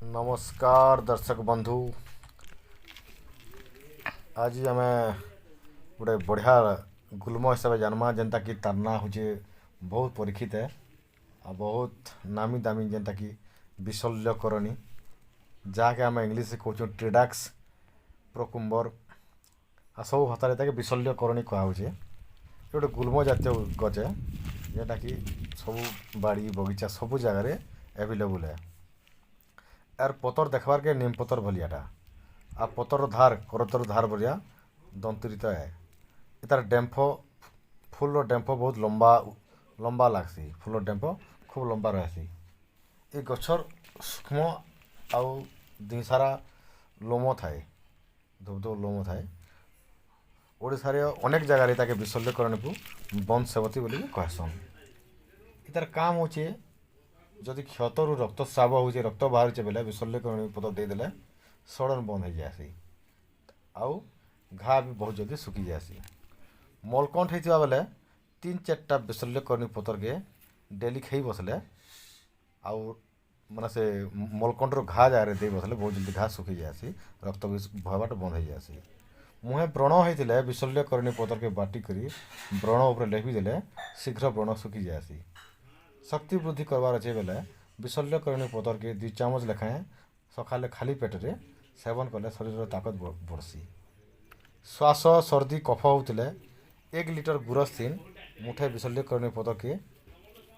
नमस्कार दर्शक बंधु। आज आम गोटे बढ़िया गुल्म हिसाब से जानमा जेनता कि तार ना हूँ बहुत परीक्षित है आ बहुत नामी दामी जेनता कि विशल्यकरणी जहाँके आम इंग्लीश कहूँ ट्रेडाक्स प्रोकुम्बर आ सब भाषा ताके विशल्यकरणी कहुचे। गोटे गुल्म जातीय गछ है जेटा कि सब बाड़ी बगीचा सब जगार एवेलेबल है। यार पतर देखबार के नीम पतर भलियाटा आ पतर धार करतर धार भलिया दंतरित है। तार डेम्फ फूल डेम्फ बहुत लंबा लंबा लागसी। फूल डेम्फ खूब लंबा रहसी। ये गछर सूक्ष्म आउ दिसारा लोम थाए धूप धूप लोम थाए। ओडिशार अनेक जगार ताके विशल्यकरण को बंद सेवती बोली कहसन। तार काम होचे जदि क्षतरु रक्तस्राव हो रक्त बाहर बेले विशल्यकरण पद देदेले सड़न बंद हो जाएसी। आउ घा भी बहुत जल्दी सुखी जाएसी। मलकंठ होता बेले 3-4टा विशल्यकरण पतर के डेली खाई बसले आउ माने से मलकंठर घा जगह दे बसले बहुत जल्दी घा सुखी जाएसी। रक्त भी बहबाट बंद हो जाएसी। मुहे व्रण होते विशल्यकरण पतर के बाटी करी व्रण उपर लेपी देले शीघ्र व्रण सुखी जाएसी। शक्ति वृद्धि करवार अच्छे बेले विशल्यकरण पतर के 2 चामच लेखाएं सकाले खाली पेटरे सेवन कले शरीर ताकत बढ़सी। श्वास सर्दी कफ होते 1 लिटर गुरस दिन मुठे विशल्यकरण पतर के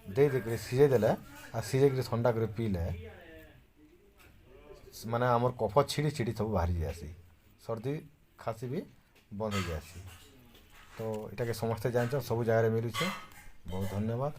दे सीझे देले आ सीझे ठंडा कर पीले माने आमर कफ छिड़ी छिड़ी सब बाहरी जाएसी। सर्दी खासी भी बंद हो जाएसी। तो इटा के समस्ते जान सब जगह मिलूचे। बहुत धन्यवाद।